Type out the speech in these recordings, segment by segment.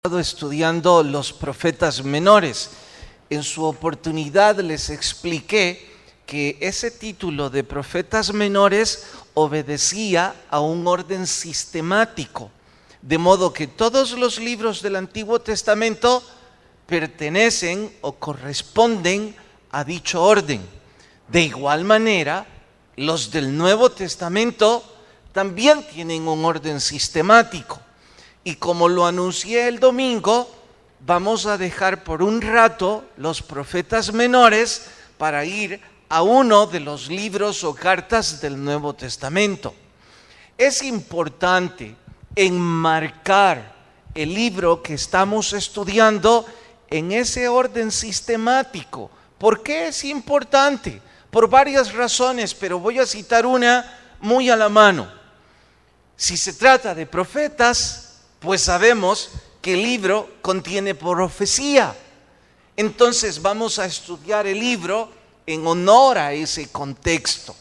Estudiando los profetas menores. En su oportunidad les expliqué que ese título de profetas menores obedecía a un orden sistemático, de modo que todos los libros del Antiguo Testamento pertenecen o corresponden a dicho orden. De igual manera, los del Nuevo Testamento también tienen un orden sistemático. Y como lo anuncié el domingo, vamos a dejar por un rato los profetas menores para ir a uno de los libros o cartas del Nuevo Testamento. Es importante enmarcar el libro que estamos estudiando en ese orden sistemático. ¿Por qué es importante? Por varias razones, pero voy a citar una muy a la mano. Si se trata de profetas, pues sabemos que el libro contiene profecía. Entonces vamos a estudiar el libro en honor a ese contexto.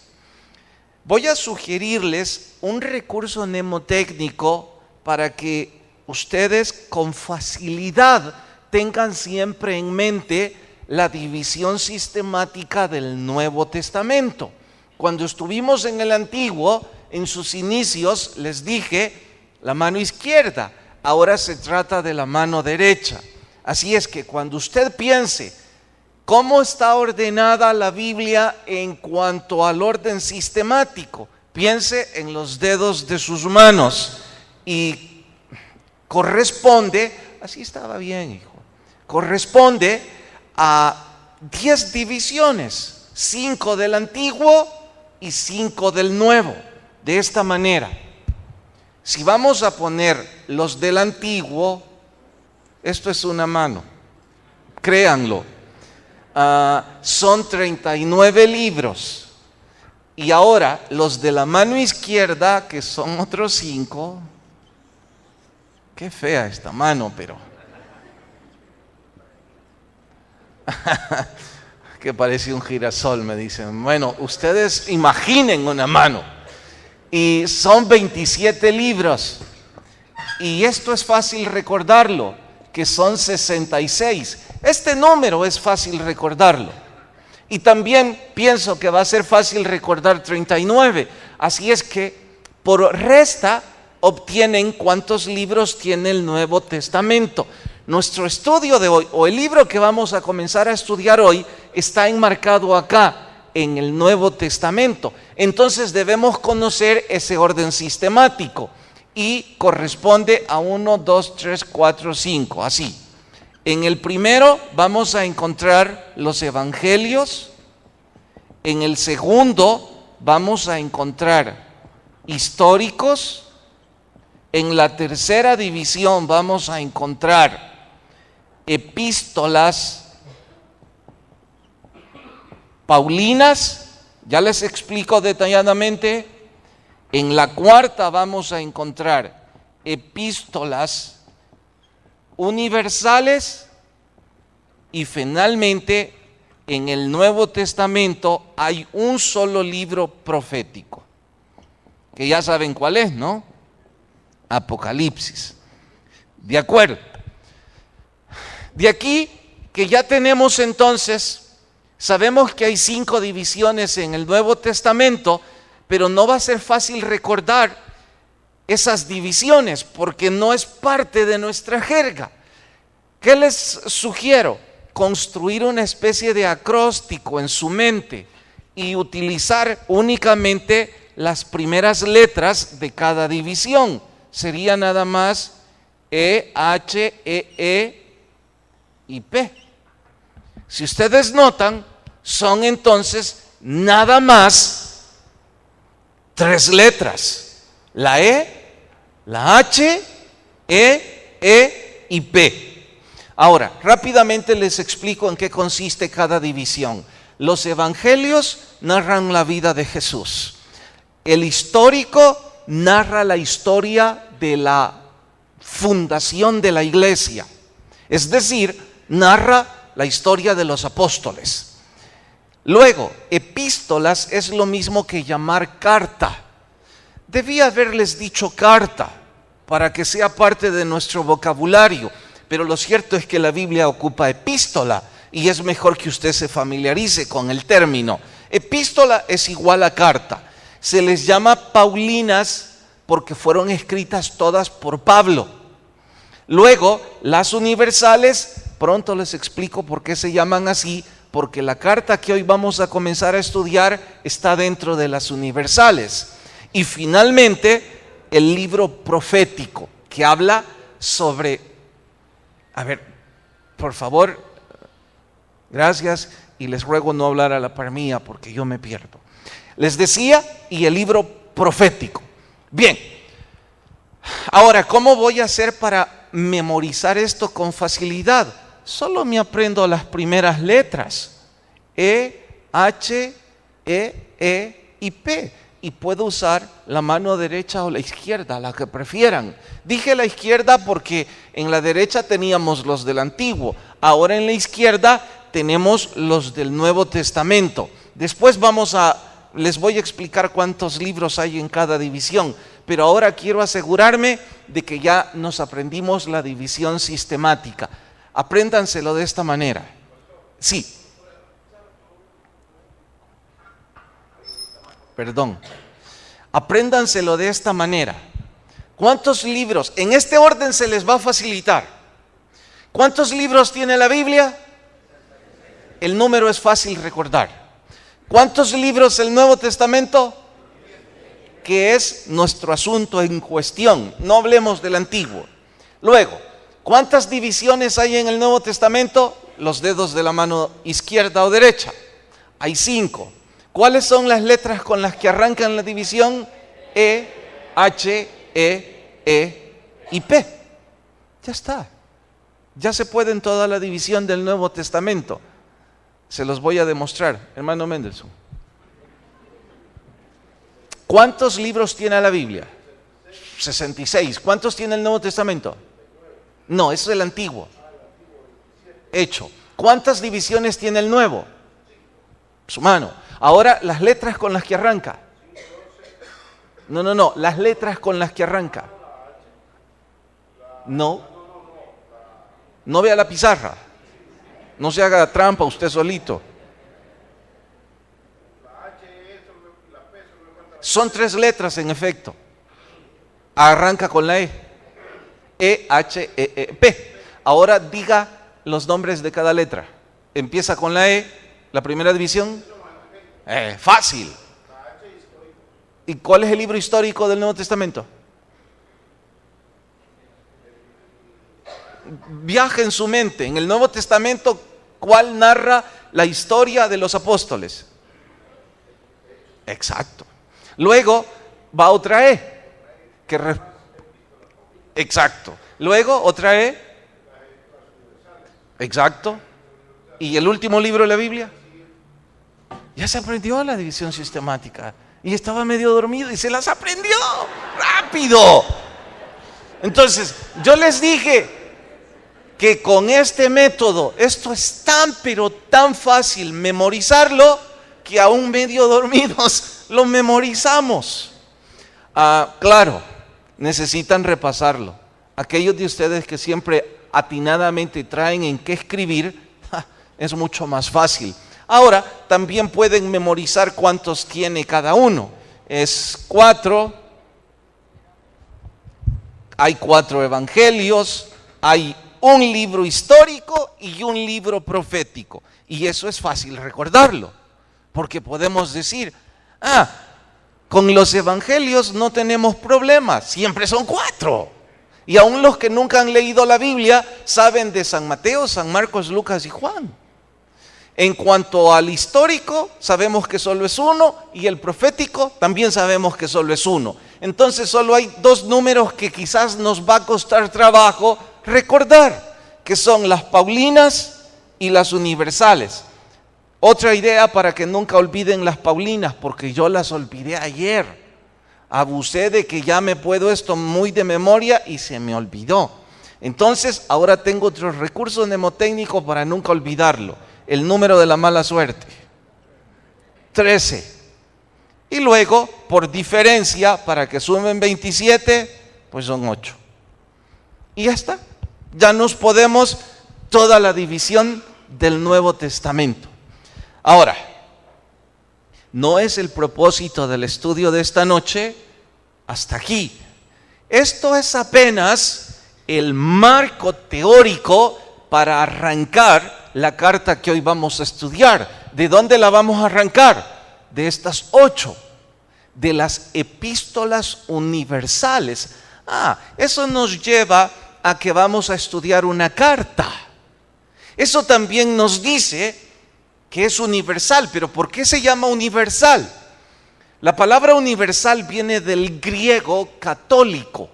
Voy a sugerirles un recurso mnemotécnico para que ustedes con facilidad tengan siempre en mente la división sistemática del Nuevo Testamento. Cuando estuvimos en el Antiguo, en sus inicios, les dije la mano izquierda, ahora se trata de la mano derecha. Así es que cuando usted piense cómo está ordenada la Biblia en cuanto al orden sistemático, piense en los dedos de sus manos y corresponde, así estaba bien, hijo, corresponde a 10 divisiones, 5 del Antiguo y 5 del Nuevo, de esta manera. Si vamos a poner los del Antiguo, esto es una mano, créanlo, son 39 libros. Y ahora los de la mano izquierda, que son otros 5, qué fea esta mano, pero que parece un girasol, me dicen. Bueno, ustedes imaginen una mano. Y son 27 libros. Y esto es fácil recordarlo, que son 66. Este número es fácil recordarlo. Y también pienso que va a ser fácil recordar 39. Así es que por resta obtienen cuántos libros tiene el Nuevo Testamento. Nuestro estudio de hoy, o el libro que vamos a comenzar a estudiar hoy, está enmarcado acá, en el Nuevo Testamento. Entonces debemos conocer ese orden sistemático y corresponde a 1, 2, 3, 4, 5, así. En el primero vamos a encontrar los evangelios. En el segundo vamos a encontrar históricos. En la tercera división vamos a encontrar epístolas paulinas, ya les explico detalladamente. En la cuarta vamos a encontrar epístolas universales y finalmente en el Nuevo Testamento hay un solo libro profético, que ya saben cuál es, ¿no? Apocalipsis. De acuerdo. De aquí que ya tenemos entonces, sabemos que hay 5 divisiones en el Nuevo Testamento, pero no va a ser fácil recordar esas divisiones porque no es parte de nuestra jerga. ¿Qué les sugiero? Construir una especie de acróstico en su mente y utilizar únicamente las primeras letras de cada división. Sería nada más E, H, E y P. Si ustedes notan, son entonces nada más 3 letras: la E, la H, E y P. Ahora, rápidamente les explico en qué consiste cada división. Los evangelios narran la vida de Jesús. El histórico narra la historia de la fundación de la iglesia. Es decir, narra la historia de los apóstoles. Luego, epístolas es lo mismo que llamar carta. Debía haberles dicho carta para que sea parte de nuestro vocabulario. pero lo cierto es que la Biblia ocupa epístola y es mejor que usted se familiarice con el término. Epístola es igual a carta. Se les llama Paulinas porque fueron escritas todas por Pablo. Luego, las universales, pronto les explico por qué se llaman así, porque la carta que hoy vamos a comenzar a estudiar está dentro de las universales. Y finalmente, el libro profético, que habla sobre, a ver, por favor, gracias, y les ruego no hablar a la par mía porque yo me pierdo. Les decía, y el libro profético. Bien, ahora, ¿cómo voy a hacer para memorizar esto con facilidad? Solo me aprendo las primeras letras, E, H, E y P. Y puedo usar la mano derecha o la izquierda, la que prefieran. Dije la izquierda porque en la derecha teníamos los del Antiguo. Ahora en la izquierda tenemos los del Nuevo Testamento. Después les voy a explicar cuántos libros hay en cada división. Pero ahora quiero asegurarme de que ya nos aprendimos la división sistemática. Apréndanselo de esta manera. Sí. Perdón. Apréndanselo de esta manera. ¿Cuántos libros? En este orden se les va a facilitar. ¿Cuántos libros tiene la Biblia? El número es fácil recordar. ¿Cuántos libros el Nuevo Testamento? Que es nuestro asunto en cuestión. No hablemos del Antiguo. Luego, ¿cuántas divisiones hay en el Nuevo Testamento? Los dedos de la mano izquierda o derecha. Hay 5. ¿Cuáles son las letras con las que arrancan la división? E, H, E y P. Ya está. Ya se puede en toda la división del Nuevo Testamento. Se los voy a demostrar, hermano Mendelssohn. ¿Cuántos libros tiene la Biblia? 66. ¿Cuántos tiene el Nuevo Testamento? No, eso es el Antiguo. Hecho. ¿Cuántas divisiones tiene el Nuevo? Su mano. Ahora, las letras con las que arranca. No. Las letras con las que arranca. No. No vea la pizarra. No se haga trampa usted solito. Son 3 letras en efecto. Arranca con la E. E, H, P. Ahora diga los nombres de cada letra. Empieza con la E, la primera división. Fácil. ¿Y cuál es el libro histórico del Nuevo Testamento? Viaja en su mente. En el Nuevo Testamento, ¿cuál narra la historia de los apóstoles? Exacto. Luego va otra E. Exacto. Luego otra E. Exacto. ¿Y el último libro de la Biblia? Ya se aprendió la división sistemática. Y estaba medio dormido y se las aprendió. ¡Rápido! Entonces, yo les dije que con este método, esto es tan pero tan fácil memorizarlo, que aún medio dormidos lo memorizamos. Claro, necesitan repasarlo. Aquellos de ustedes que siempre atinadamente traen en qué escribir, es mucho más fácil. Ahora, también pueden memorizar cuántos tiene cada uno. Es 4. Hay 4 evangelios, hay un libro histórico y un libro profético. Y eso es fácil recordarlo, porque podemos decir, con los evangelios no tenemos problemas, siempre son 4. Y aún los que nunca han leído la Biblia saben de San Mateo, San Marcos, Lucas y Juan. En cuanto al histórico, sabemos que solo es 1, y el profético también sabemos que solo es 1. Entonces solo hay 2 números que quizás nos va a costar trabajo recordar, que son las Paulinas y las universales. Otra idea para que nunca olviden las Paulinas, porque yo las olvidé ayer. Abusé de que ya me puedo esto muy de memoria y se me olvidó. Entonces ahora tengo otro recurso mnemotécnico para nunca olvidarlo. El número de la mala suerte. 13. Y luego, por diferencia, para que sumen 27, pues son 8. Y ya está. Ya nos podemos toda la división del Nuevo Testamento. Ahora, no es el propósito del estudio de esta noche hasta aquí. Esto es apenas el marco teórico para arrancar la carta que hoy vamos a estudiar. ¿De dónde la vamos a arrancar? De estas 8, de las epístolas universales. Eso nos lleva a que vamos a estudiar una carta. Eso también nos dice que es universal, pero ¿por qué se llama universal? La palabra universal viene del griego católico.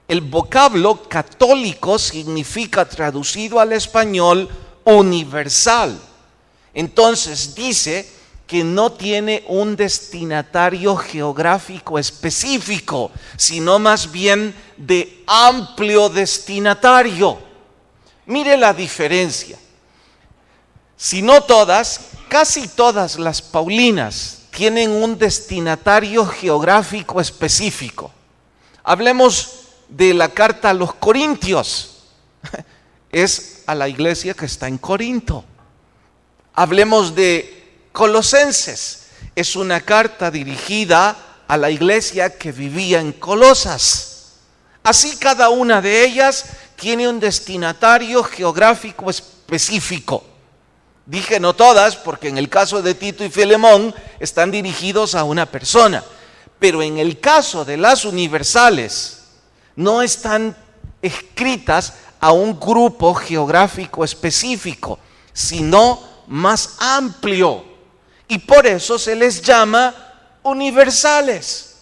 El vocablo católico significa, traducido al español, universal. Entonces dice que no tiene un destinatario geográfico específico, sino más bien de amplio destinatario. Mire la diferencia. Si no todas, casi todas las Paulinas tienen un destinatario geográfico específico. Hablemos de la carta a los Corintios. Es a la iglesia que está en Corinto. Hablemos de Colosenses. Es una carta dirigida a la iglesia que vivía en Colosas. Así cada una de ellas tiene un destinatario geográfico específico. Dije no todas, porque en el caso de Tito y Filemón están dirigidos a una persona. Pero en el caso de las universales, no están escritas a un grupo geográfico específico, sino más amplio. Y por eso se les llama universales.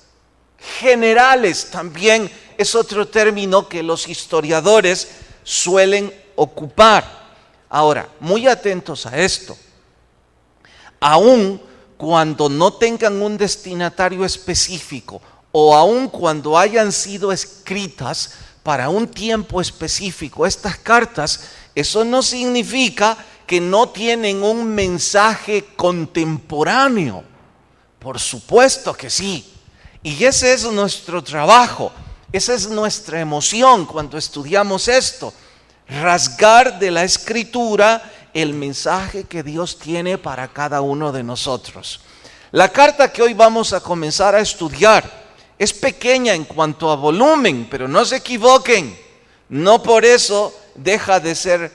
Generales también es otro término que los historiadores suelen ocupar. Ahora, muy atentos a esto. Aun cuando no tengan un destinatario específico, o aun cuando hayan sido escritas para un tiempo específico, estas cartas, eso no significa que no tienen un mensaje contemporáneo. Por supuesto que sí. Y ese es nuestro trabajo, esa es nuestra emoción cuando estudiamos esto. Rasgar de la Escritura el mensaje que Dios tiene para cada uno de nosotros. La carta que hoy vamos a comenzar a estudiar es pequeña en cuanto a volumen, pero no se equivoquen, no por eso deja de ser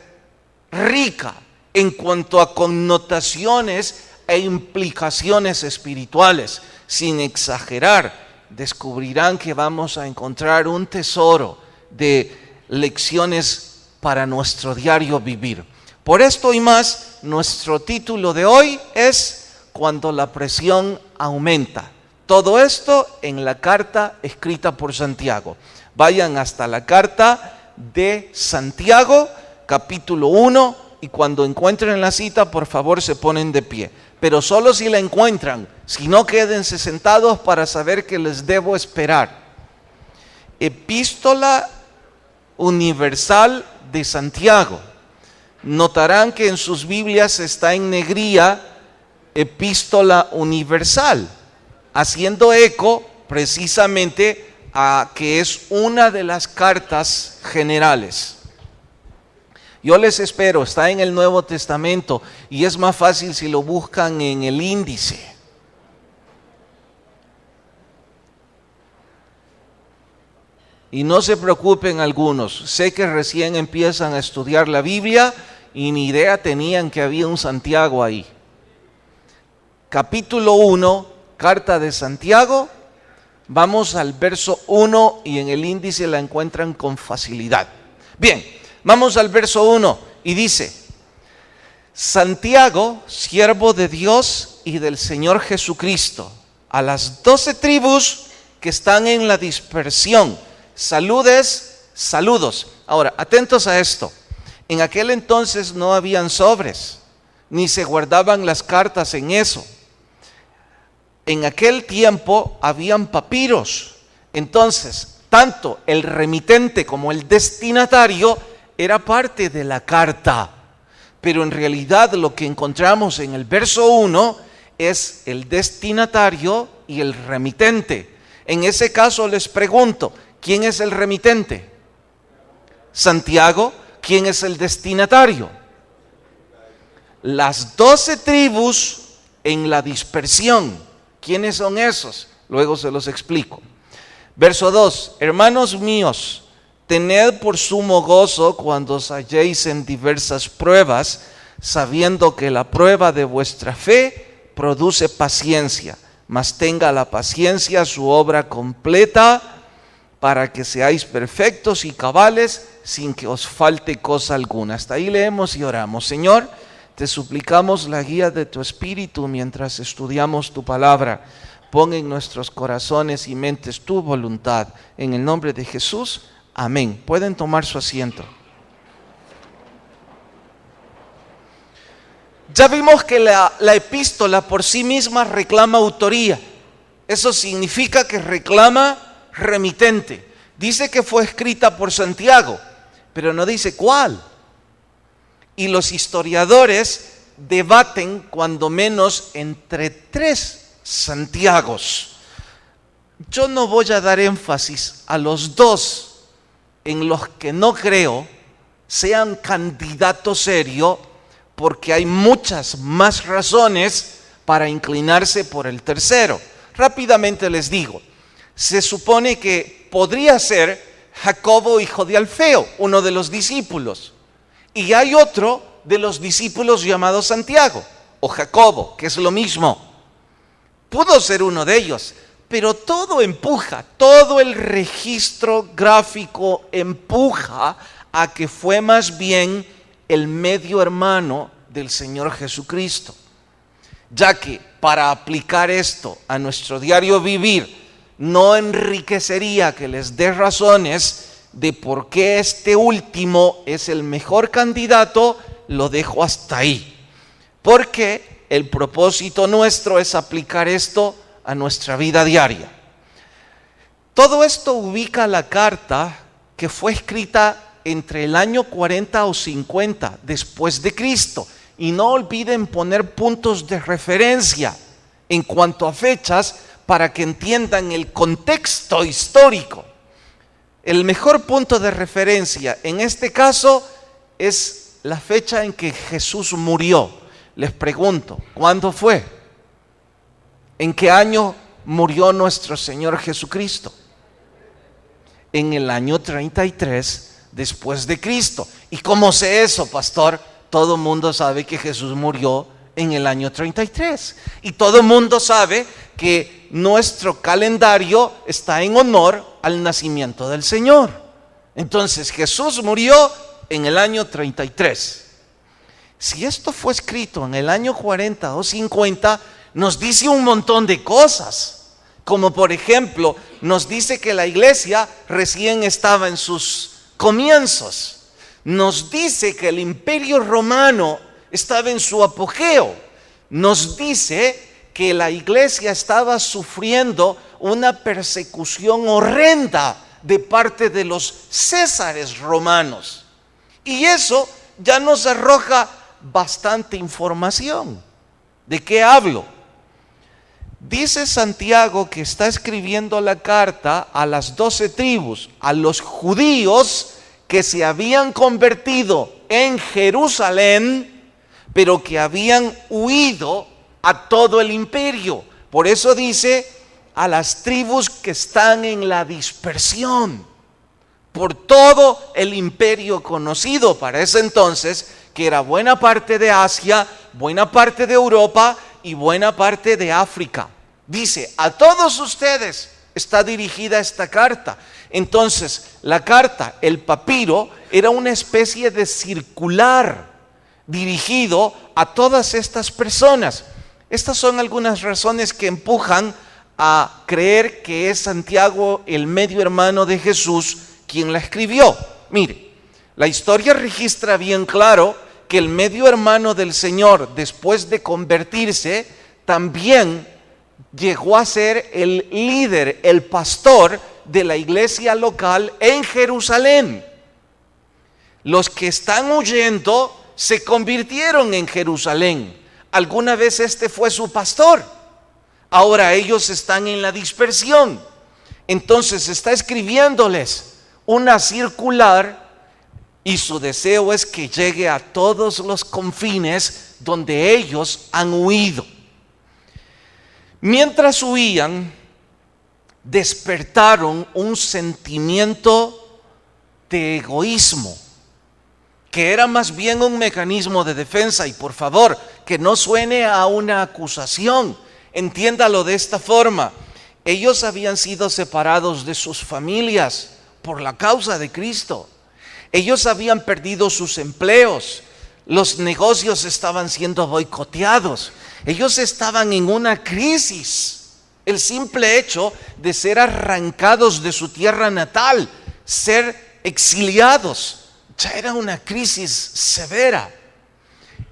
rica en cuanto a connotaciones e implicaciones espirituales. Sin exagerar, descubrirán que vamos a encontrar un tesoro de lecciones para nuestro diario vivir. Por esto y más, nuestro título de hoy es Cuando la presión aumenta. Todo esto en la carta escrita por Santiago. Vayan hasta la carta de Santiago, capítulo 1, y cuando encuentren la cita, por favor, se ponen de pie. Pero solo si la encuentran, si no, quédense sentados para saber que les debo esperar. Epístola universal de Santiago. Notarán que en sus Biblias está en negrilla Epístola universal, haciendo eco precisamente a que es una de las cartas generales. Yo les espero, está en el Nuevo Testamento y es más fácil si lo buscan en el índice. Y no se preocupen algunos, sé que recién empiezan a estudiar la Biblia y ni idea tenían que había un Santiago ahí. Capítulo 1, carta de Santiago, vamos al verso 1 y en el índice la encuentran con facilidad. Bien, vamos al verso 1 y dice: Santiago, siervo de Dios y del Señor Jesucristo, a las 12 tribus que están en la dispersión, saludos. Ahora, atentos a esto. En aquel entonces no habían sobres, ni se guardaban las cartas en eso. En aquel tiempo habían papiros. Entonces, tanto el remitente como el destinatario era parte de la carta. Pero en realidad lo que encontramos en el verso 1 es el destinatario y el remitente. En ese caso les pregunto, ¿quién es el remitente? Santiago, ¿quién es el destinatario? Las 12 tribus en la dispersión. ¿Quiénes son esos? Luego se los explico. Verso 2, hermanos míos, tened por sumo gozo cuando os halléis en diversas pruebas, sabiendo que la prueba de vuestra fe produce paciencia, mas tenga la paciencia su obra completa, para que seáis perfectos y cabales, sin que os falte cosa alguna. Hasta ahí leemos y oramos. Señor, te suplicamos la guía de tu Espíritu mientras estudiamos tu palabra. Pon en nuestros corazones y mentes tu voluntad. En el nombre de Jesús, amén. Pueden tomar su asiento. Ya vimos que la epístola por sí misma reclama autoría. Eso significa que reclama remitente. Dice que fue escrita por Santiago, pero no dice cuál. Y los historiadores debaten cuando menos entre 3 Santiagos. Yo no voy a dar énfasis a los 2 en los que no creo sean candidato serio, porque hay muchas más razones para inclinarse por el tercero. Rápidamente les digo, se supone que podría ser Jacobo, hijo de Alfeo, uno de los discípulos. Y hay otro de los discípulos llamado Santiago, o Jacobo, que es lo mismo. Pudo ser uno de ellos, pero todo empuja, todo el registro gráfico empuja a que fue más bien el medio hermano del Señor Jesucristo. Ya que para aplicar esto a nuestro diario vivir, no enriquecería que les dé razones de por qué este último es el mejor candidato, lo dejo hasta ahí. Porque el propósito nuestro es aplicar esto a nuestra vida diaria. Todo esto ubica la carta que fue escrita entre el año 40 o 50 después de Cristo. Y no olviden poner puntos de referencia en cuanto a fechas para que entiendan el contexto histórico. El mejor punto de referencia en este caso es la fecha en que Jesús murió. Les pregunto, ¿cuándo fue? ¿En qué año murió nuestro Señor Jesucristo? En el año 33 después de Cristo. ¿Y cómo sé eso, pastor? Todo el mundo sabe que Jesús murió en el año 33. Y todo el mundo sabe que nuestro calendario está en honor al nacimiento del Señor. Entonces Jesús murió en el año 33. Si esto fue escrito en el año 40 o 50, nos dice un montón de cosas. Como por ejemplo, nos dice que la iglesia recién estaba en sus comienzos. Nos dice que el imperio romano estaba en su apogeo. Nos dice que la iglesia estaba sufriendo una persecución horrenda de parte de los césares romanos. Y eso ya nos arroja bastante información. ¿De qué hablo? Dice Santiago que está escribiendo la carta a las 12 tribus, a los judíos que se habían convertido en Jerusalén, pero que habían huido a todo el imperio. Por eso dice a las tribus que están en la dispersión por todo el imperio conocido para ese entonces, que era buena parte de Asia, buena parte de Europa y buena parte de África. Dice, a todos ustedes está dirigida esta carta. Entonces, la carta, el papiro, era una especie de circular dirigido a todas estas personas. Estas son algunas razones que empujan a creer que es Santiago, el medio hermano de Jesús, quien la escribió. Mire, la historia registra bien claro que el medio hermano del Señor, después de convertirse, también llegó a ser el líder, el pastor de la iglesia local en Jerusalén. Los que están huyendo se convirtieron en Jerusalén. Alguna vez este fue su pastor. Ahora ellos están en la dispersión. Entonces está escribiéndoles una circular Y su deseo es que llegue a todos los confines donde ellos han huido. Mientras huían, despertaron un sentimiento de egoísmo, que era más bien un mecanismo de defensa. Y por favor, que no suene a una acusación, entiéndalo de esta forma. Ellos habían sido separados de sus familias por la causa de Cristo. Ellos habían perdido sus empleos, los negocios estaban siendo boicoteados, ellos estaban en una crisis. El simple hecho de ser arrancados de su tierra natal, ser exiliados, ya era una crisis severa.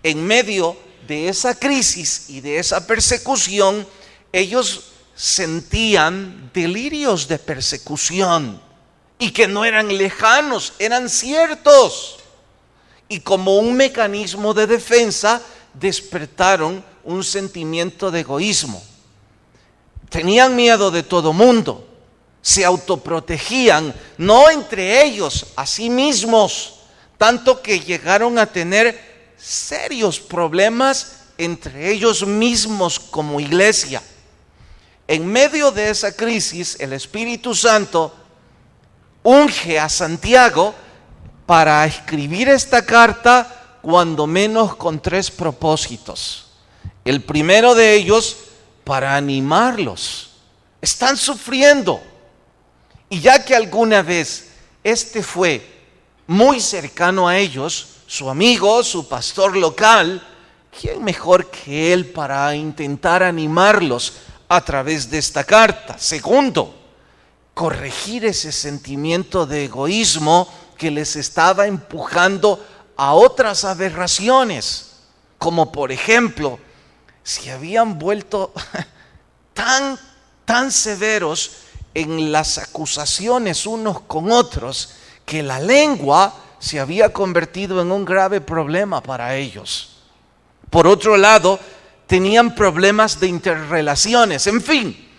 En medio de esa crisis y de esa persecución, ellos sentían delirios de persecución. Y que no eran lejanos, eran ciertos. Y como un mecanismo de defensa, despertaron un sentimiento de egoísmo. Tenían miedo de todo mundo, se autoprotegían, no entre ellos, a sí mismos, tanto que llegaron a tener serios problemas entre ellos mismos como iglesia. En medio de esa crisis, el Espíritu Santo unge a Santiago para escribir esta carta, cuando menos con 3 propósitos. El primero de ellos, para animarlos. Están sufriendo. Y ya que alguna vez este fue muy cercano a ellos, su amigo, su pastor local, ¿quién mejor que él para intentar animarlos a través de esta carta? Segundo, corregir ese sentimiento de egoísmo que les estaba empujando a otras aberraciones, como por ejemplo, se habían vuelto tan severos en las acusaciones unos con otros, que la lengua se había convertido en un grave problema para ellos. Por otro lado, tenían problemas de interrelaciones. En fin,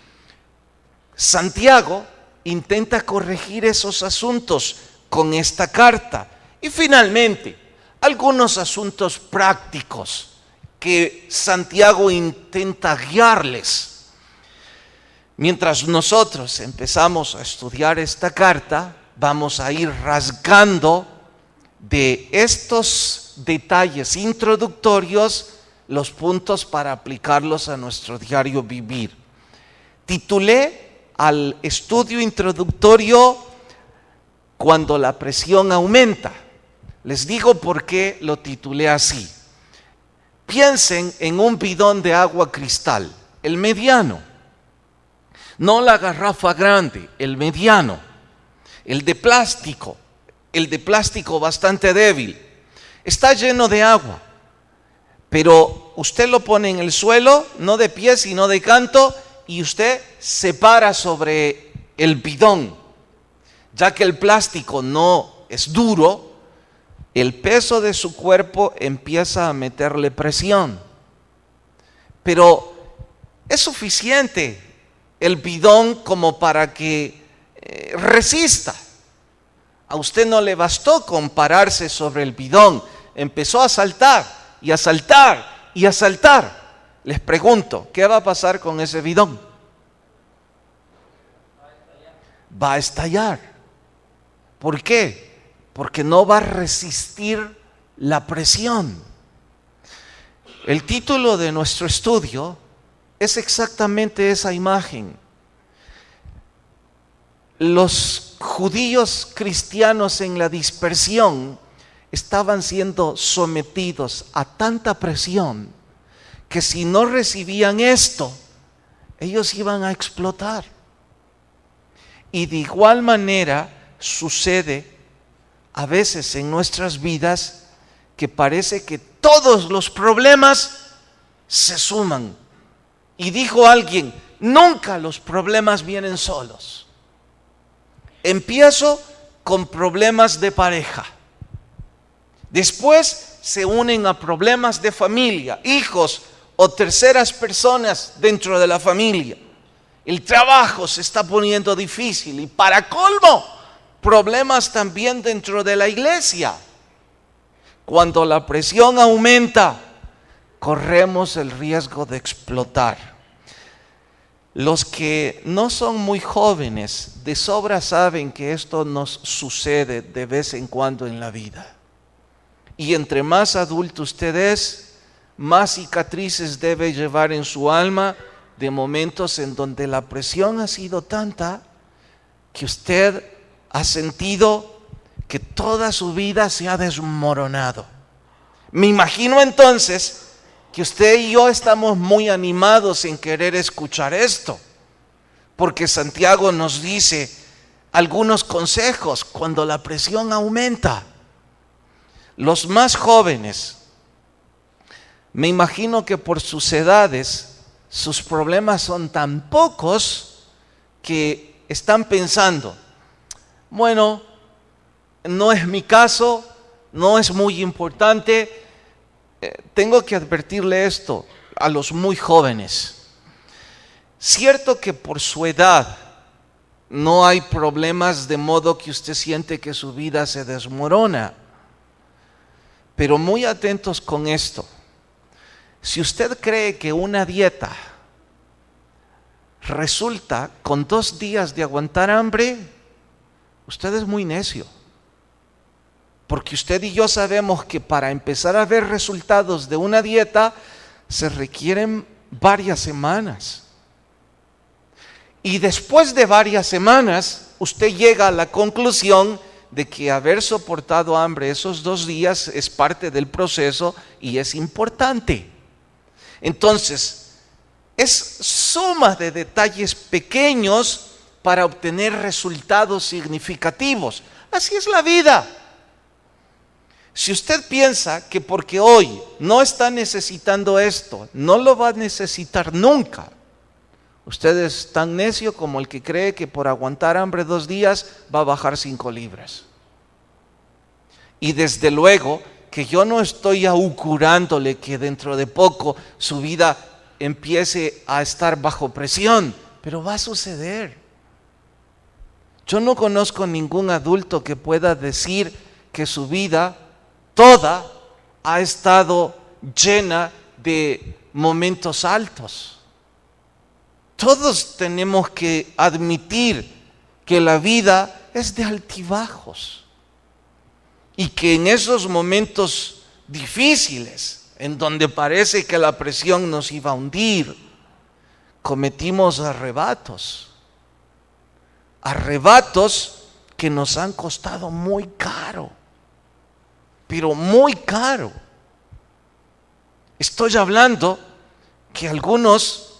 Santiago intenta corregir esos asuntos con esta carta. Y finalmente, algunos asuntos prácticos que Santiago intenta guiarles. Mientras nosotros empezamos a estudiar esta carta, vamos a ir rasgando de estos detalles introductorios los puntos para aplicarlos a nuestro diario vivir. Titulé al estudio introductorio "Cuando la presión aumenta". Les digo por qué lo titulé así. Piensen en un bidón de agua cristal, el mediano. No la garrafa grande, el mediano. El de plástico bastante débil. Está lleno de agua, pero usted lo pone en el suelo, no de pie sino de canto, y usted se para sobre el bidón. Ya que el plástico no es duro, el peso de su cuerpo empieza a meterle presión. Pero es suficiente el bidón como para que resista. A usted no le bastó con pararse sobre el bidón, empezó a saltar y a saltar y a saltar. Les pregunto, ¿qué va a pasar con ese bidón? Va a estallar. ¿Por qué? Porque no va a resistir la presión. El título de nuestro estudio es exactamente esa imagen. Los judíos cristianos en la dispersión estaban siendo sometidos a tanta presión que si no recibían esto, ellos iban a explotar. Y de igual manera sucede a veces en nuestras vidas, que parece que todos los problemas se suman. Y dijo alguien, nunca los problemas vienen solos. Empiezo con problemas de pareja. Después se unen a problemas de familia, hijos o terceras personas dentro de la familia. El trabajo se está poniendo difícil y para colmo, problemas también dentro de la iglesia. cuando la presión aumenta, corremos el riesgo de explotar. Los que no son muy jóvenes de sobra saben que esto nos sucede de vez en cuando en la vida. Y entre más adulto usted es, más cicatrices debe llevar en su alma de momentos en donde la presión ha sido tanta que usted ha sentido que toda su vida se ha desmoronado. Me imagino entonces que usted y yo estamos muy animados en querer escuchar esto, porque Santiago nos dice algunos consejos cuando la presión aumenta. Los más jóvenes, me imagino que por sus edades, sus problemas son tan pocos que están pensando, bueno, no es mi caso, no es muy importante. Tengo que advertirle esto a los muy jóvenes. Cierto que por su edad no hay problemas de modo que usted siente que su vida se desmorona. Pero muy atentos con esto. Si usted cree que una dieta resulta con 2 días de aguantar hambre, usted es muy necio. Porque usted y yo sabemos que para empezar a ver resultados de una dieta se requieren varias semanas. Y después de varias semanas, usted llega a la conclusión de que haber soportado hambre esos 2 días es parte del proceso y es importante. Entonces, es suma de detalles pequeños para obtener resultados significativos. Así es la vida. Si usted piensa que porque hoy no está necesitando esto, no lo va a necesitar nunca, usted es tan necio como el que cree que por aguantar hambre 2 días va a bajar 5 libras. Y desde luego que yo no estoy augurándole que dentro de poco su vida empiece a estar bajo presión, pero va a suceder. Yo no conozco ningún adulto que pueda decir que su vida toda ha estado llena de momentos altos. Todos tenemos que admitir que la vida es de altibajos y que en esos momentos difíciles, en donde parece que la presión nos iba a hundir, cometimos arrebatos que nos han costado muy caro. Pero muy caro. Estoy hablando que algunos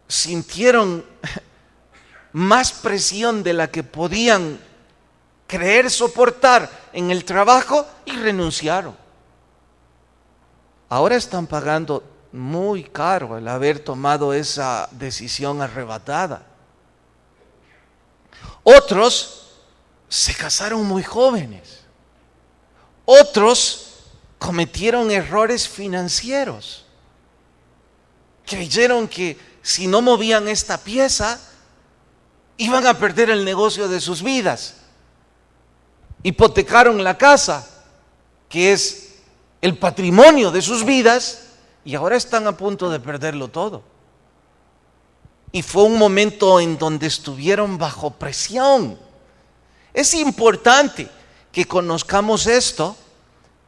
sintieron más presión de la que podían creer soportar en el trabajo y renunciaron. Ahora están pagando muy caro el haber tomado esa decisión arrebatada. Otros se casaron muy jóvenes. Otros cometieron errores financieros. Creyeron que si no movían esta pieza, iban a perder el negocio de sus vidas. Hipotecaron la casa, que es el patrimonio de sus vidas, y ahora están a punto de perderlo todo. Y fue un momento en donde estuvieron bajo presión. Es importante que conozcamos esto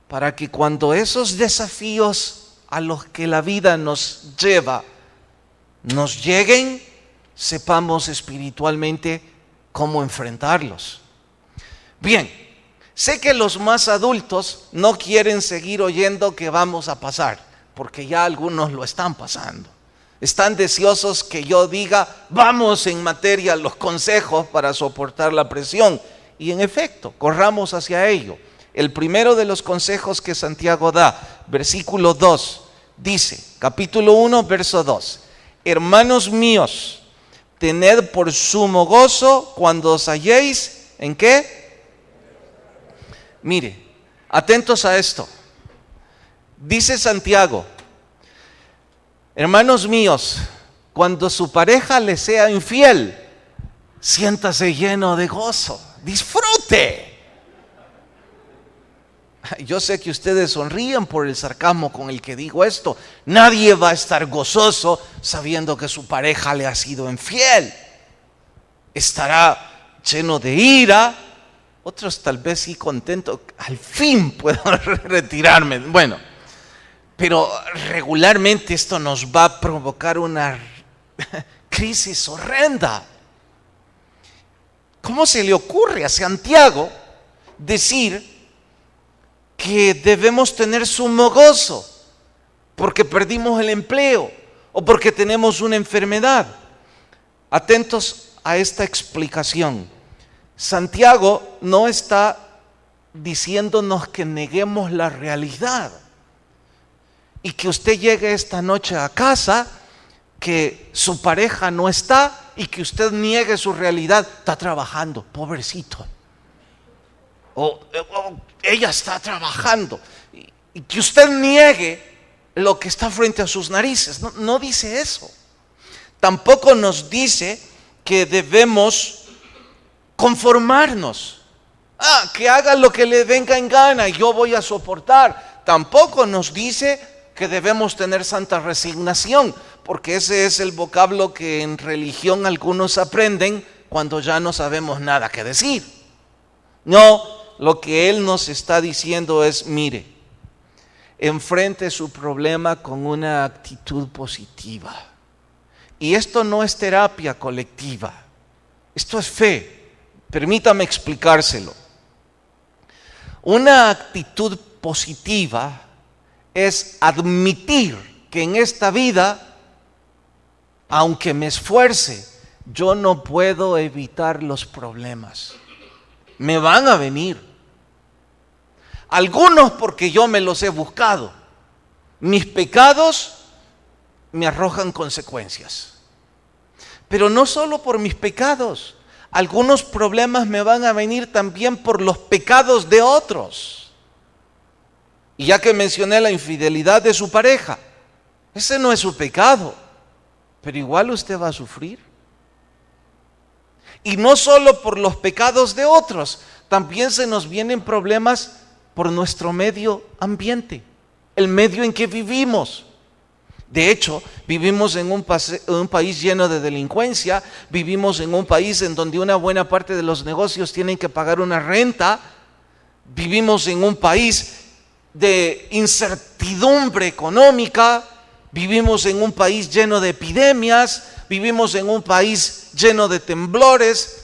para que cuando esos desafíos a los que la vida nos lleva nos lleguen, sepamos espiritualmente cómo enfrentarlos. Bien, sé que los más adultos no quieren seguir oyendo que vamos a pasar, porque ya algunos lo están pasando. Están deseosos que yo diga, vamos en materia los consejos para soportar la presión. Y en efecto, corramos hacia ello. El primero de los consejos que Santiago da, versículo 2, dice, capítulo 1, verso 2. Hermanos míos, tened por sumo gozo cuando os halléis, ¿en qué? Mire, atentos a esto. Dice Santiago, hermanos míos, cuando su pareja le sea infiel, siéntase lleno de gozo, disfrute. Yo sé que ustedes sonríen por el sarcasmo con el que digo esto. Nadie va a estar gozoso sabiendo que su pareja le ha sido infiel. Estará lleno de ira. Otros tal vez sí contentos. Al fin puedo retirarme. Bueno, pero regularmente esto nos va a provocar una crisis horrenda. ¿Cómo se le ocurre a Santiago decir que debemos tener sumo gozo porque perdimos el empleo o porque tenemos una enfermedad? Atentos a esta explicación. Santiago no está diciéndonos que neguemos la realidad y que usted llegue esta noche a casa, que su pareja no está y que usted niegue su realidad. Está trabajando, pobrecito. O ella está trabajando, y que usted niegue lo que está frente a sus narices. No dice eso. Tampoco nos dice que debemos conformarnos. Que haga lo que le venga en gana y yo voy a soportar. Tampoco nos dice que debemos tener santa resignación, porque ese es el vocablo que en religión algunos aprenden cuando ya no sabemos nada que decir. No, lo que él nos está diciendo es, mire, enfrente su problema con una actitud positiva. Y esto no es terapia colectiva, esto es fe. Permítame explicárselo. Una actitud positiva es admitir que en esta vida, aunque me esfuerce, yo no puedo evitar los problemas. Me van a venir. Algunos porque yo me los he buscado. Mis pecados me arrojan consecuencias. Pero no solo por mis pecados. Algunos problemas me van a venir también por los pecados de otros. Y ya que mencioné la infidelidad de su pareja, ese no es su pecado, pero igual usted va a sufrir. Y no solo por los pecados de otros, también se nos vienen problemas por nuestro medio ambiente, el medio en que vivimos. De hecho, vivimos en un país lleno de delincuencia, vivimos en un país en donde una buena parte de los negocios tienen que pagar una renta, vivimos en un país de incertidumbre económica, vivimos en un país lleno de epidemias, vivimos en un país lleno de temblores.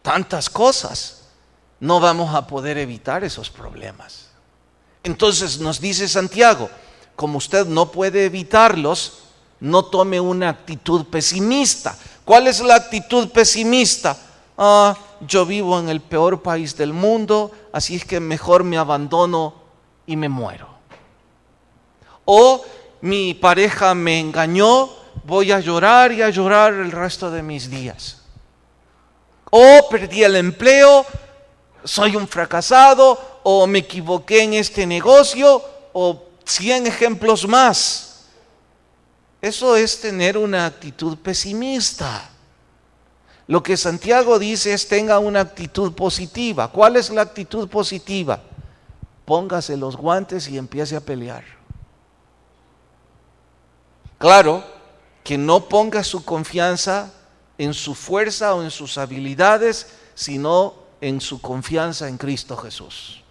Tantas cosas. No vamos a poder evitar esos problemas. Entonces nos dice Santiago, como usted no puede evitarlos, no tome una actitud pesimista. ¿Cuál es la actitud pesimista? Yo vivo en el peor país del mundo, así es que mejor me abandono y me muero. O mi pareja me engañó, voy a llorar y a llorar el resto de mis días. O perdí el empleo, soy un fracasado, o me equivoqué en este negocio, o 100 ejemplos más. Eso es tener una actitud pesimista. Lo que Santiago dice es tenga una actitud positiva. ¿Cuál es la actitud positiva? Póngase los guantes y empiece a pelear. Claro, que no ponga su confianza en su fuerza o en sus habilidades, sino en su confianza en Cristo Jesús.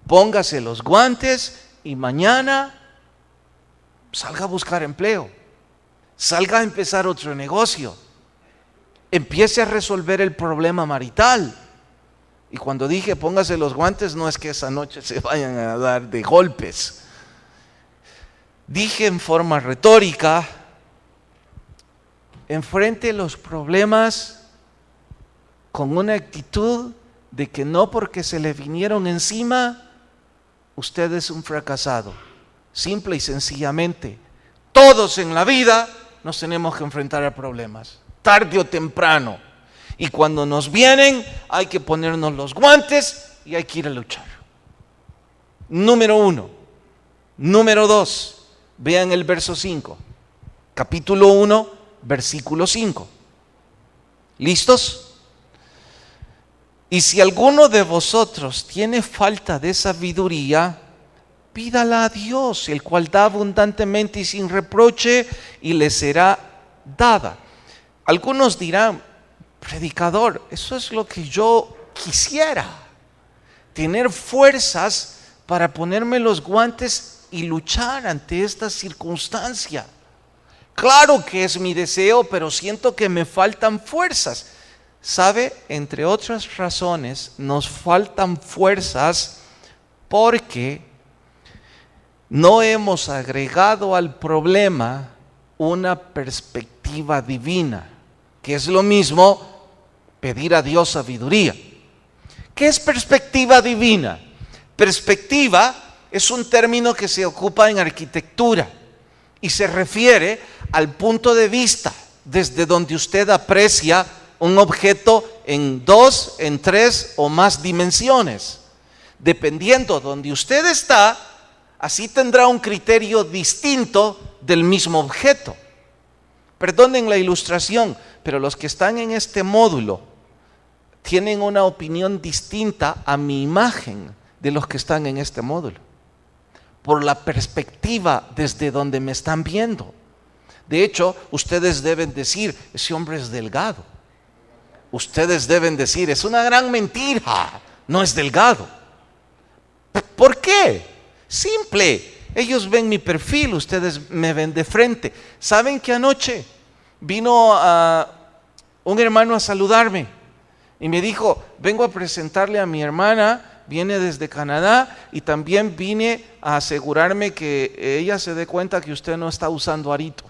Póngase los guantes y mañana salga a buscar empleo, salga a empezar otro negocio, empiece a resolver el problema marital. Y cuando dije póngase los guantes, no es que esa noche se vayan a dar de golpes. Dije en forma retórica, enfrente los problemas con una actitud de que no porque se le vinieron encima, usted es un fracasado. Simple y sencillamente, todos en la vida nos tenemos que enfrentar a problemas, tarde o temprano. Y cuando nos vienen, hay que ponernos los guantes y hay que ir a luchar. Número 1. Número 2. Vean el verso 5. Capítulo 1, versículo 5. ¿Listos? Y si alguno de vosotros tiene falta de sabiduría, pídala a Dios, el cual da abundantemente y sin reproche, y le será dada. Algunos dirán: predicador, eso es lo que yo quisiera, tener fuerzas para ponerme los guantes y luchar ante esta circunstancia. Claro que es mi deseo, pero siento que me faltan fuerzas. ¿Sabe? Entre otras razones, nos faltan fuerzas porque no hemos agregado al problema una perspectiva divina, que es lo mismo pedir a Dios sabiduría. ¿Qué es perspectiva divina? Perspectiva es un término que se ocupa en arquitectura y se refiere al punto de vista desde donde usted aprecia un objeto en 2, en 3 o más dimensiones. Dependiendo donde usted está, así tendrá un criterio distinto del mismo objeto. Perdonen la ilustración, pero los que están en este módulo tienen una opinión distinta a mi imagen de los que están en este módulo, por la perspectiva desde donde me están viendo. De hecho, ustedes deben decir: ese hombre es delgado. Ustedes deben decir: es una gran mentira, no es delgado. ¿Por qué? Simple. Ellos ven mi perfil, ustedes me ven de frente. ¿Saben que anoche vino un hermano a saludarme y me dijo: vengo a presentarle a mi hermana, viene desde Canadá, y también vine a asegurarme que ella se dé cuenta que usted no está usando arito?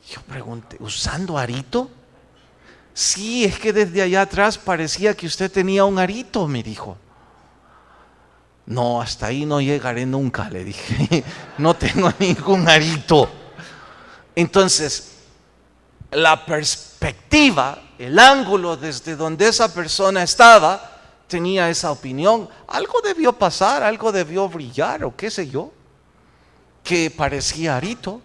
Yo pregunté: ¿usando arito? Sí, es que desde allá atrás parecía que usted tenía un arito, me dijo. No, hasta ahí no llegaré nunca, le dije. No tengo ningún arito. Entonces, la perspectiva, el ángulo desde donde esa persona estaba, tenía esa opinión. Algo debió pasar, algo debió brillar, o qué sé yo, que parecía arito.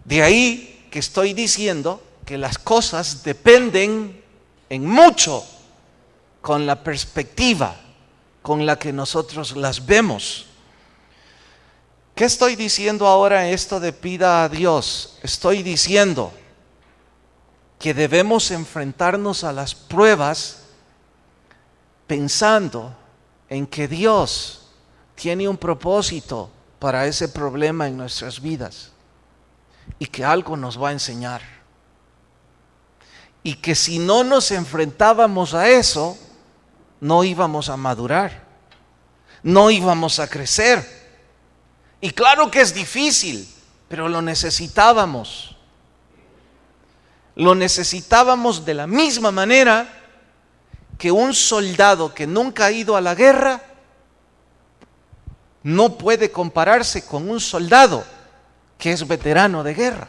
De ahí que estoy diciendo que las cosas dependen en mucho con la perspectiva con la que nosotros las vemos. ¿Qué estoy diciendo ahora en esto de pida a Dios? Estoy diciendo que debemos enfrentarnos a las pruebas pensando en que Dios tiene un propósito para ese problema en nuestras vidas y que algo nos va a enseñar. Y que si no nos enfrentábamos a eso, no íbamos a madurar, no íbamos a crecer. Y claro que es difícil, pero lo necesitábamos. Lo necesitábamos de la misma manera que un soldado que nunca ha ido a la guerra no puede compararse con un soldado que es veterano de guerra.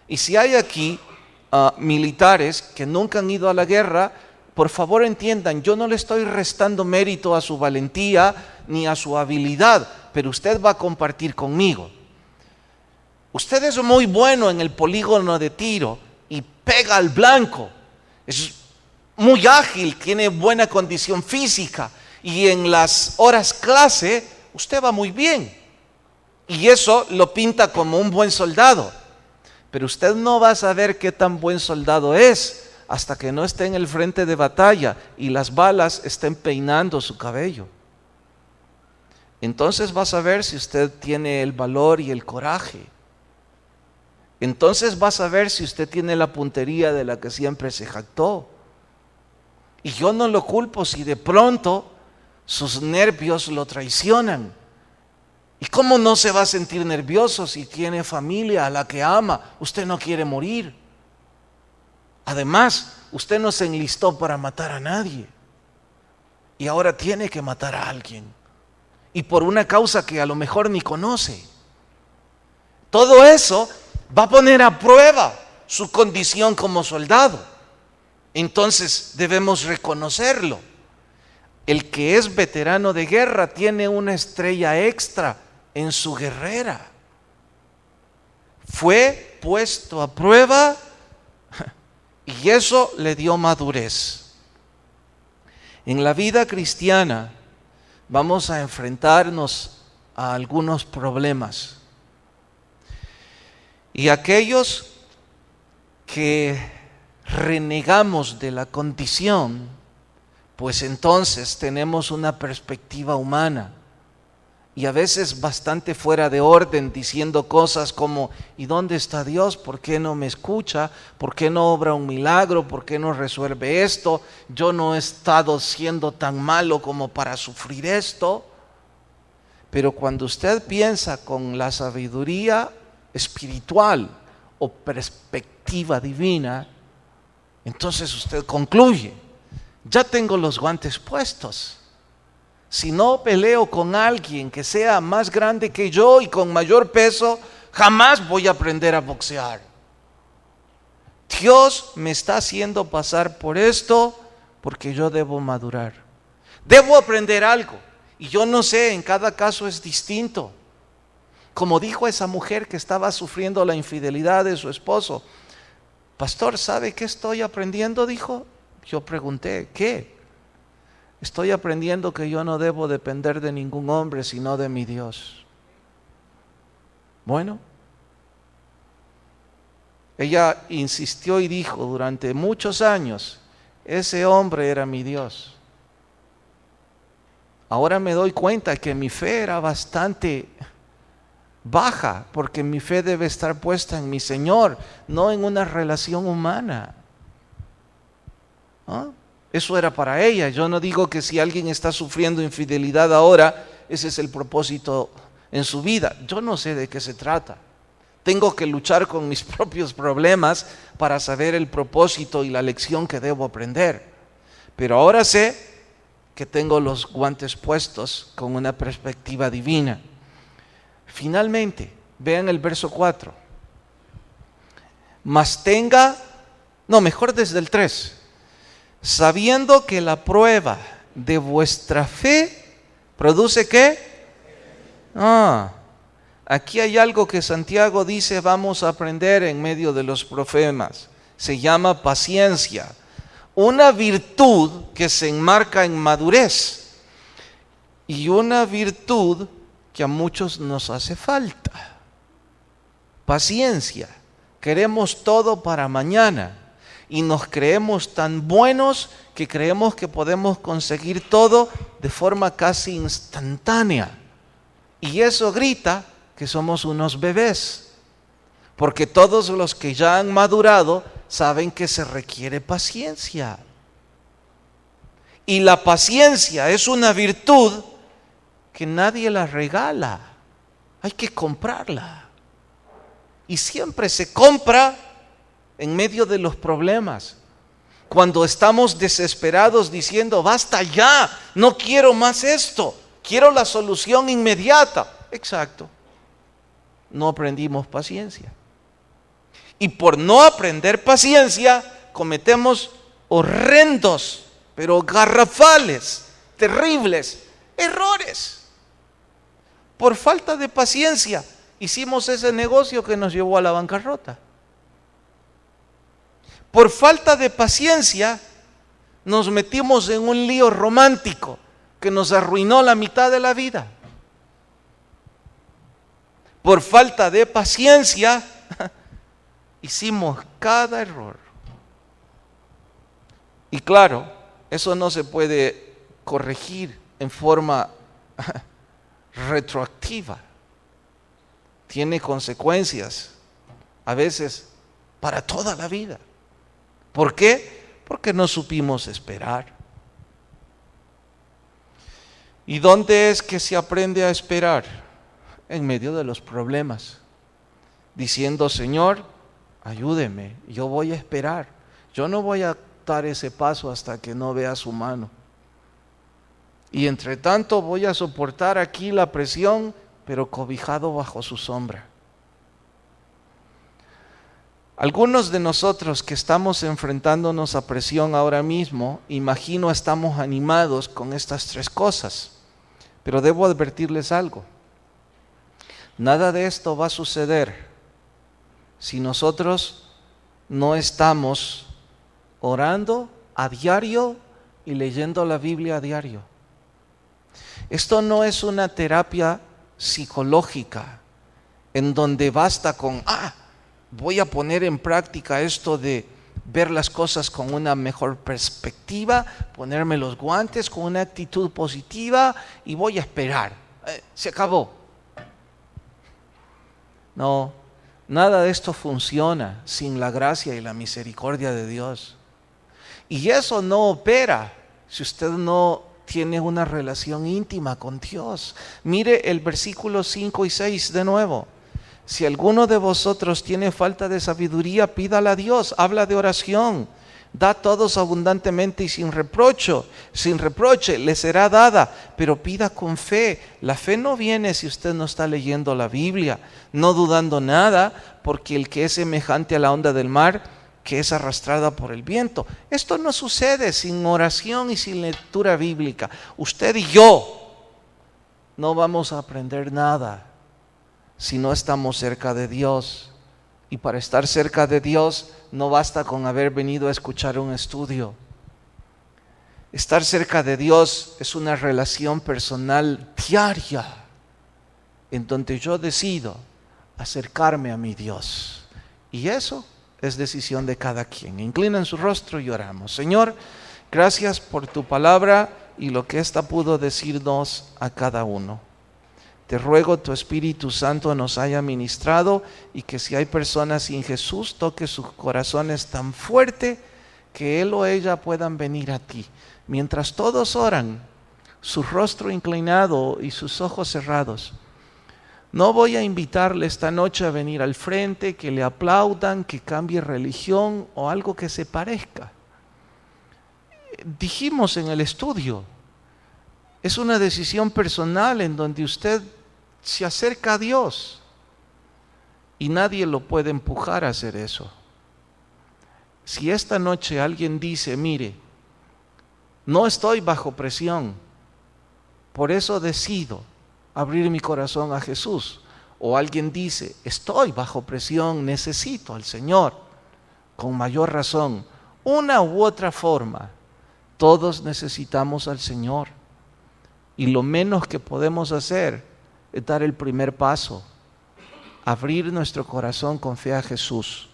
Y si hay aquí militares que nunca han ido a la guerra, por favor entiendan, yo no le estoy restando mérito a su valentía ni a su habilidad, pero usted va a compartir conmigo. Usted es muy bueno en el polígono de tiro y pega al blanco. Es muy ágil, tiene buena condición física y en las horas clase usted va muy bien. Y eso lo pinta como un buen soldado. Pero usted no va a saber qué tan buen soldado es hasta que no esté en el frente de batalla y las balas estén peinando su cabello. Entonces va a saber si usted tiene el valor y el coraje. Entonces va a saber si usted tiene la puntería de la que siempre se jactó. Y yo no lo culpo si de pronto sus nervios lo traicionan. ¿Y cómo no se va a sentir nervioso si tiene familia a la que ama? Usted no quiere morir. Además, usted no se enlistó para matar a nadie. Y ahora tiene que matar a alguien. Y por una causa que a lo mejor ni conoce. Todo eso va a poner a prueba su condición como soldado. Entonces debemos reconocerlo. El que es veterano de guerra tiene una estrella extra en su guerrera. Fue puesto a prueba Y eso le dio madurez. En la vida cristiana vamos a enfrentarnos a algunos problemas. Y aquellos que renegamos de la condición, pues entonces tenemos una perspectiva humana y a veces bastante fuera de orden, diciendo cosas como: ¿y dónde está Dios? ¿Por qué no me escucha? ¿Por qué no obra un milagro? ¿Por qué no resuelve esto? Yo no he estado siendo tan malo como para sufrir esto. Pero cuando usted piensa con la sabiduría espiritual o perspectiva divina, entonces usted concluye: ya tengo los guantes puestos. Si no peleo con alguien que sea más grande que yo y con mayor peso, jamás voy a aprender a boxear. Dios me está haciendo pasar por esto porque yo debo madurar. Debo aprender algo. Y yo no sé, en cada caso es distinto. Como dijo esa mujer que estaba sufriendo la infidelidad de su esposo: pastor, ¿sabe qué estoy aprendiendo? Dijo. Yo pregunté: ¿qué? Estoy aprendiendo que yo no debo depender de ningún hombre, sino de mi Dios. Bueno, ella insistió y dijo: durante muchos años ese hombre era mi Dios. Ahora me doy cuenta que mi fe era bastante baja, porque mi fe debe estar puesta en mi Señor, no en una relación humana. ¿Ah? Eso era para ella. Yo no digo que si alguien está sufriendo infidelidad ahora, ese es el propósito en su vida. Yo no sé de qué se trata. Tengo que luchar con mis propios problemas para saber el propósito y la lección que debo aprender. Pero ahora sé que tengo los guantes puestos con una perspectiva divina. Finalmente, vean el verso 4. Mejor desde el 3. Sabiendo que la prueba de vuestra fe produce ¿qué? Aquí hay algo que Santiago dice vamos a aprender en medio de los problemas. Se llama paciencia. Una virtud que se enmarca en madurez. Y una virtud que a muchos nos hace falta. Paciencia. Queremos todo para mañana. Y nos creemos tan buenos que creemos que podemos conseguir todo de forma casi instantánea. Y eso grita que somos unos bebés. Porque todos los que ya han madurado saben que se requiere paciencia. Y la paciencia es una virtud que nadie la regala. Hay que comprarla. Y siempre se compra en medio de los problemas, cuando estamos desesperados diciendo: basta ya, no quiero más esto, quiero la solución inmediata. Exacto, no aprendimos paciencia. Y por no aprender paciencia, cometemos horrendos, pero garrafales, terribles errores. Por falta de paciencia, hicimos ese negocio que nos llevó a la bancarrota. Por falta de paciencia, nos metimos en un lío romántico que nos arruinó la mitad de la vida. Por falta de paciencia, hicimos cada error. Y claro, eso no se puede corregir en forma retroactiva. Tiene consecuencias, a veces para toda la vida. ¿Por qué? Porque no supimos esperar. ¿Y dónde es que se aprende a esperar? En medio de los problemas. Diciendo: Señor, ayúdeme, yo voy a esperar. Yo no voy a dar ese paso hasta que no vea su mano. Y entre tanto voy a soportar aquí la presión, pero cobijado bajo su sombra. Algunos de nosotros que estamos enfrentándonos a presión ahora mismo, imagino estamos animados con estas tres cosas. Pero debo advertirles algo. Nada de esto va a suceder si nosotros no estamos orando a diario y leyendo la Biblia a diario. Esto no es una terapia psicológica en donde basta con, voy a poner en práctica esto de ver las cosas con una mejor perspectiva, ponerme los guantes con una actitud positiva y voy a esperar. Se acabó. No, nada de esto funciona sin la gracia y la misericordia de Dios. Y eso no opera si usted no tiene una relación íntima con Dios. Mire el versículo 5 y 6 de nuevo. Si alguno de vosotros tiene falta de sabiduría, pídala a Dios. Habla de oración. Da a todos abundantemente y sin reproche, le será dada, pero pida con fe. La fe no viene si usted no está leyendo la Biblia, no dudando nada, porque el que es semejante a la onda del mar, que es arrastrada por el viento. Esto no sucede sin oración y sin lectura bíblica. Usted y yo no vamos a aprender nada si no estamos cerca de Dios. Y para estar cerca de Dios no basta con haber venido a escuchar un estudio. Estar cerca de Dios es una relación personal diaria en donde yo decido acercarme a mi Dios. Y eso es decisión de cada quien. Inclinan su rostro y oramos. Señor, gracias por tu palabra y lo que ésta pudo decirnos a cada uno. Te ruego tu Espíritu Santo nos haya ministrado y que si hay personas sin Jesús, toque sus corazones tan fuerte que él o ella puedan venir a ti. Mientras todos oran, su rostro inclinado y sus ojos cerrados, no voy a invitarle esta noche a venir al frente, que le aplaudan, que cambie religión o algo que se parezca. Dijimos en el estudio, es una decisión personal en donde usted se acerca a Dios y nadie lo puede empujar a hacer eso. Si esta noche alguien dice, mire, no estoy bajo presión, por eso decido abrir mi corazón a Jesús. O alguien dice, estoy bajo presión, necesito al Señor, con mayor razón, una u otra forma, todos necesitamos al Señor. Y lo menos que podemos hacer es dar el primer paso, abrir nuestro corazón con fe a Jesús.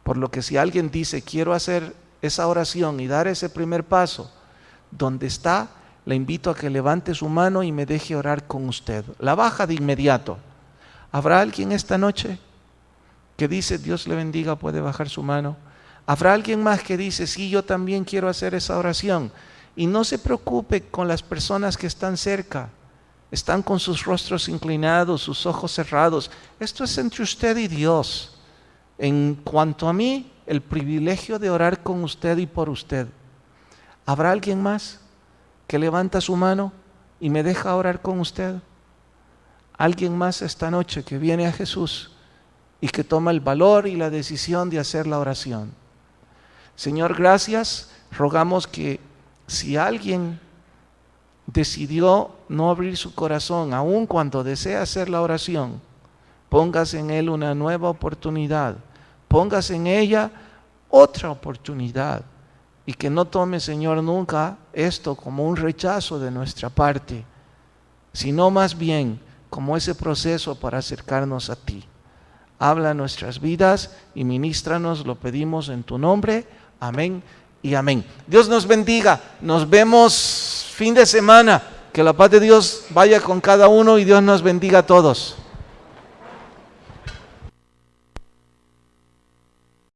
Por lo que si alguien dice, quiero hacer esa oración y dar ese primer paso, donde está, le invito a que levante su mano y me deje orar con usted. La baja de inmediato. ¿Habrá alguien esta noche que dice, Dios le bendiga, puede bajar su mano? ¿Habrá alguien más que dice, sí, yo también quiero hacer esa oración? Y no se preocupe con las personas que están cerca. Están con sus rostros inclinados, sus ojos cerrados. Esto es entre usted y Dios. En cuanto a mí, el privilegio de orar con usted y por usted. ¿Habrá alguien más que levanta su mano y me deja orar con usted? ¿Alguien más esta noche que viene a Jesús y que toma el valor y la decisión de hacer la oración? Señor, gracias. Rogamos que si alguien decidió no abrir su corazón, aun cuando desea hacer la oración, pongas en él una nueva oportunidad, pongas en ella otra oportunidad, y que no tome, Señor, nunca esto como un rechazo de nuestra parte, sino más bien como ese proceso para acercarnos a ti. Habla nuestras vidas y ministranos, lo pedimos en tu nombre. Amén y amén. Dios nos bendiga. Nos vemos fin de semana. Que la paz de Dios vaya con cada uno y Dios nos bendiga a todos.